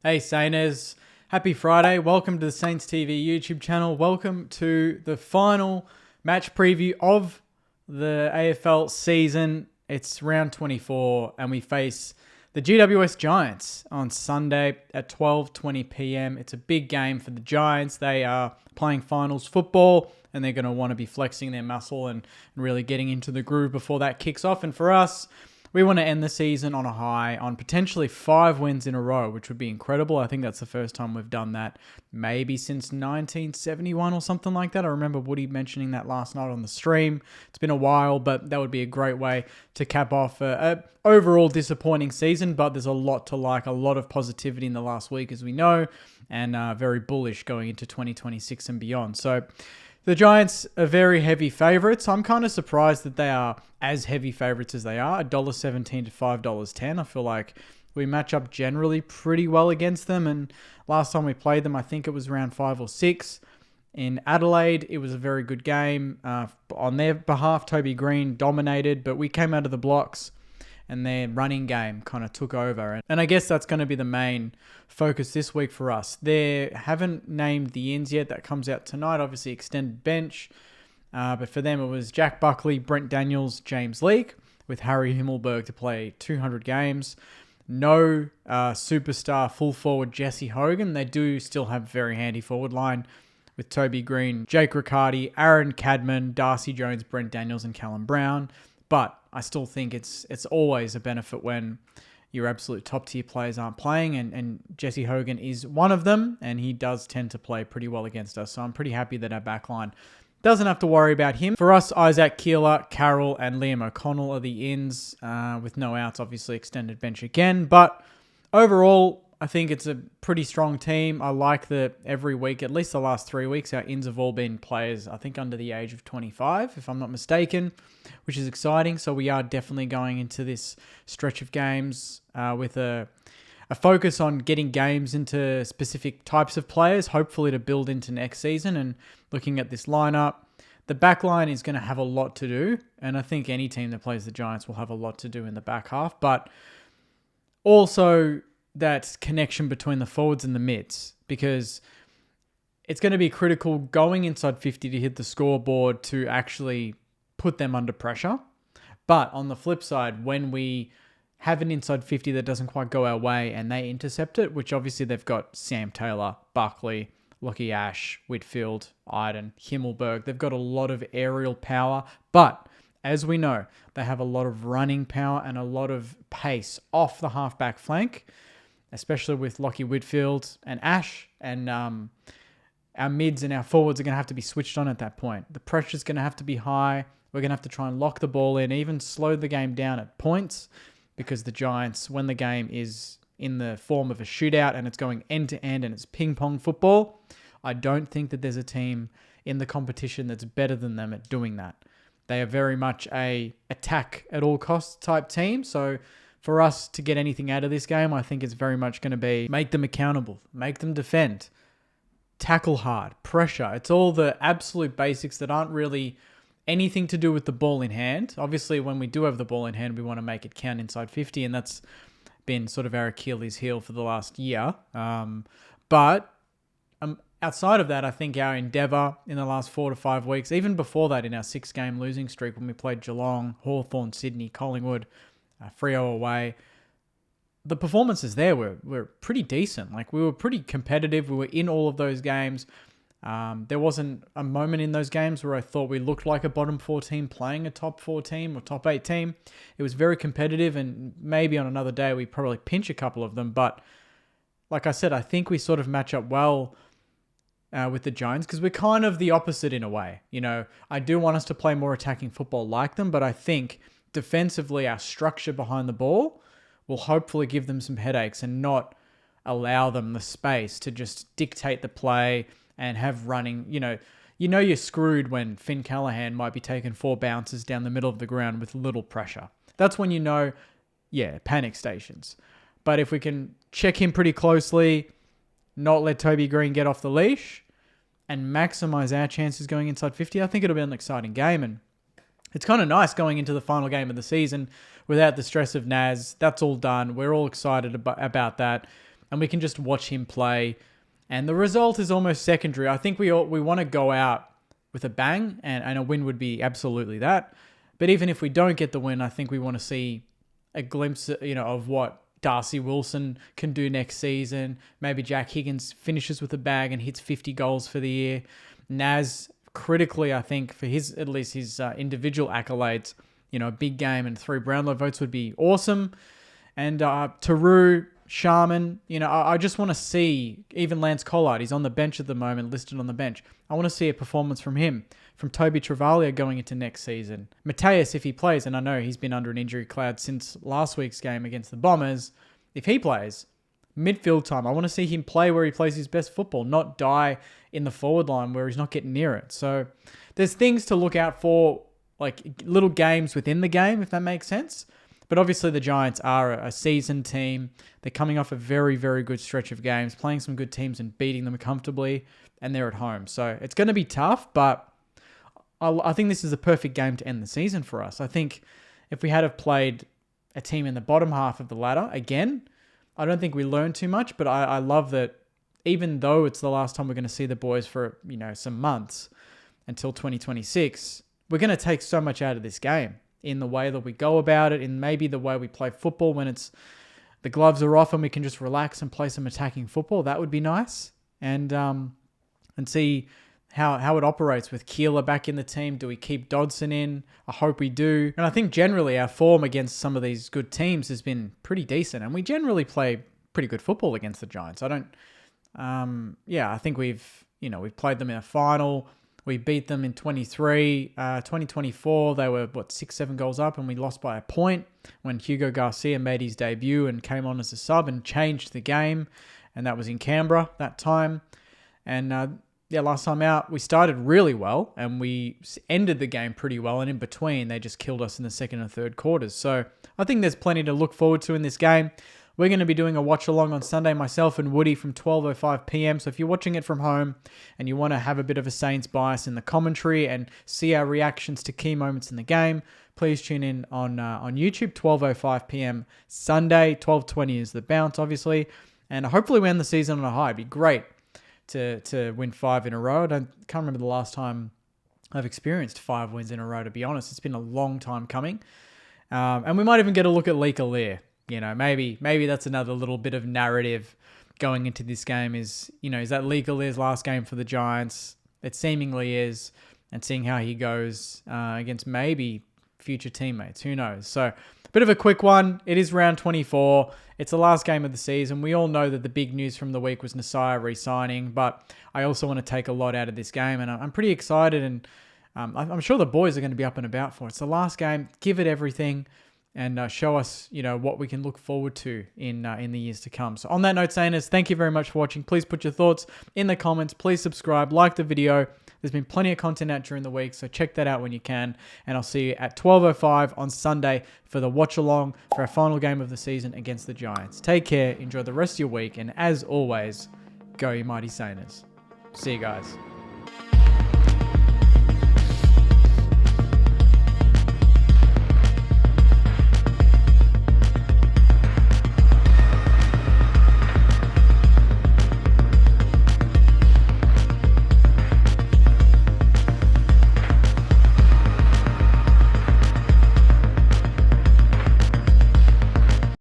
Hey Sainers, happy Friday. Welcome to the Saints TV YouTube channel. Welcome to the final match preview of the AFL season. It's round 24 and we face the GWS Giants on Sunday at 12:20 p.m. It's a big game for the Giants. They are playing finals football and they're going to want to be flexing their muscle and really getting into the groove before that kicks off. And for us, we want to end the season on a high, on potentially 5 wins in a row, which would be incredible. I think that's the first time we've done that, maybe since 1971 or something like that. I remember Woody mentioning that last night on the stream. It's been a while, but that would be a great way to cap off a overall disappointing season. But there's a lot to like, a lot of positivity in the last week, as we know, and very bullish going into 2026 and beyond. So the Giants are very heavy favourites. I'm kind of surprised that they are as heavy favourites as they are. $1.17 to $5.10. I feel like we match up generally pretty well against them. And last time we played them, I think it was around 5 or 6. In Adelaide, it was a very good game. On their behalf, Toby Green dominated, but we came out of the blocks and their running game kind of took over. And I guess that's going to be the main focus this week for us. They haven't named the ins yet. That comes out tonight, obviously extended bench. But for them, it was Jack Buckley, Brent Daniels, James Leake, with Harry Himmelberg to play 200 games. No superstar full forward Jesse Hogan. They do still have a very handy forward line with Toby Green, Jake Riccardi, Aaron Cadman, Darcy Jones, Brent Daniels, and Callum Brown. But I still think it's always a benefit when your absolute top tier players aren't playing, and Jesse Hogan is one of them, and he does tend to play pretty well against us. So I'm pretty happy that our backline doesn't have to worry about him. For us, Isaac Keeler, Carroll, and Liam O'Connell are the ins, with no outs, obviously extended bench again. But overall, I think it's a pretty strong team. I like that every week, at least the last 3 weeks, our ins have all been players, I think, under the age of 25, if I'm not mistaken, which is exciting. So we are definitely going into this stretch of games with a focus on getting games into specific types of players, hopefully to build into next season. And looking at this lineup, the back line is going to have a lot to do. And I think any team that plays the Giants will have a lot to do in the back half. But also that connection between the forwards and the mids, because it's going to be critical going inside 50 to hit the scoreboard to actually put them under pressure. But on the flip side, when we have an inside 50 that doesn't quite go our way and they intercept it, which obviously they've got Sam Taylor, Buckley, Lockie Ash, Whitfield, Iden, Himmelberg. They've got a lot of aerial power, but as we know, they have a lot of running power and a lot of pace off the halfback flank, especially with Lockie Whitfield and Ash. And our mids and our forwards are going to have to be switched on at that point. The pressure's going to have to be high. We're going to have to try and lock the ball in, even slow the game down at points, because the Giants, when the game is in the form of a shootout and it's going end to end and it's ping pong football, I don't think that there's a team in the competition that's better than them at doing that. They are very much a attack at all costs type team. So for us to get anything out of this game, I think it's very much going to be make them accountable, make them defend, tackle hard, pressure. It's all the absolute basics that aren't really anything to do with the ball in hand. Obviously, when we do have the ball in hand, we want to make it count inside 50, and that's been sort of our Achilles heel for the last year. But outside of that, I think our endeavour in the last 4 to 5 weeks, even before that in our 6-game losing streak when we played Geelong, Hawthorn, Sydney, Collingwood, Freo away, the performances there were pretty decent. Like, we were pretty competitive. We were in all of those games. There wasn't a moment in those games where I thought we looked like a bottom 4 team playing a top 4 team or top 8 team. It was very competitive, and maybe on another day we probably pinch a couple of them. But like I said, I think we sort of match up well with the Giants, because we're kind of the opposite in a way. You know, I do want us to play more attacking football like them, but I think defensively our structure behind the ball will hopefully give them some headaches and not allow them the space to just dictate the play and have running. You know you're screwed when Finn Callahan might be taking 4 bounces down the middle of the ground with little pressure. That's when panic stations. But if we can check him pretty closely, not let Toby Green get off the leash, and maximize our chances going inside 50, I think it'll be an exciting game. And it's kind of nice going into the final game of the season without the stress of Naz. That's all done. We're all excited about that. and we can just watch him play. And the result is almost secondary. I think we want to go out with a bang, and a win would be absolutely that. But even if we don't get the win, I think we want to see a glimpse, of what Darcy Wilson can do next season. Maybe Jack Higgins finishes with a bag and hits 50 goals for the year. Naz, critically, I think, for at least his individual accolades, a big game and 3 Brownlow votes would be awesome. And Taru, Sharman, I just want to see, even Lance Collard, he's on the bench at the moment, listed on the bench. I want to see a performance from him, from Toby Travaglia going into next season. Mateus, if he plays, and I know he's been under an injury cloud since last week's game against the Bombers, if he plays, midfield time, I want to see him play where he plays his best football, not die in the forward line where he's not getting near it. So there's things to look out for, like little games within the game, if that makes sense. But obviously the Giants are a seasoned team. They're coming off a very, very good stretch of games, playing some good teams and beating them comfortably, and they're at home. So it's going to be tough, but I think this is a perfect game to end the season for us. I think if we had have played a team in the bottom half of the ladder, again, I don't think we learned too much, but I love that even though it's the last time we're going to see the boys for, some months until 2026, we're going to take so much out of this game in the way that we go about it, in maybe the way we play football when the gloves are off and we can just relax and play some attacking football. That would be nice. And see how it operates with Keeler back in the team. Do we keep Dodson in? I hope we do. And I think generally our form against some of these good teams has been pretty decent, and we generally play pretty good football against the Giants. I think we've played them in a final. We beat them in 2024. They were, 6-7 goals up, and we lost by a point when Hugo Garcia made his debut and came on as a sub and changed the game. And that was in Canberra that time. And last time out, we started really well and we ended the game pretty well. And in between, they just killed us in the second and third quarters. So I think there's plenty to look forward to in this game. We're going to be doing a watch along on Sunday, myself and Woody, from 12:05 p.m. So if you're watching it from home and you want to have a bit of a Saints bias in the commentary and see our reactions to key moments in the game, please tune in on YouTube, 12:05 p.m. Sunday. 12:20 is the bounce, obviously. And hopefully we end the season on a high. It'd be great to win 5 in a row. I can't remember the last time I've experienced 5 wins in a row, to be honest. It's been a long time coming. And we might even get a look at Lee Kalir. Maybe that's another little bit of narrative going into this game is that Lee Kalir's last game for the Giants? It seemingly is, and seeing how he goes against maybe future teammates, who knows? So, a bit of a quick one. It is round 24. It's the last game of the season. We all know that the big news from the week was Nasiah re-signing, but I also want to take a lot out of this game, and I'm pretty excited, and I'm sure the boys are going to be up and about for it. It's the last game. Give it everything. And show us, what we can look forward to in the years to come. So on that note, Sainers, thank you very much for watching. Please put your thoughts in the comments. Please subscribe, like the video. There's been plenty of content out during the week, so check that out when you can. And I'll see you at 12:05 on Sunday for the watch along for our final game of the season against the Giants. Take care, enjoy the rest of your week, and as always, go you mighty Sainers. See you guys.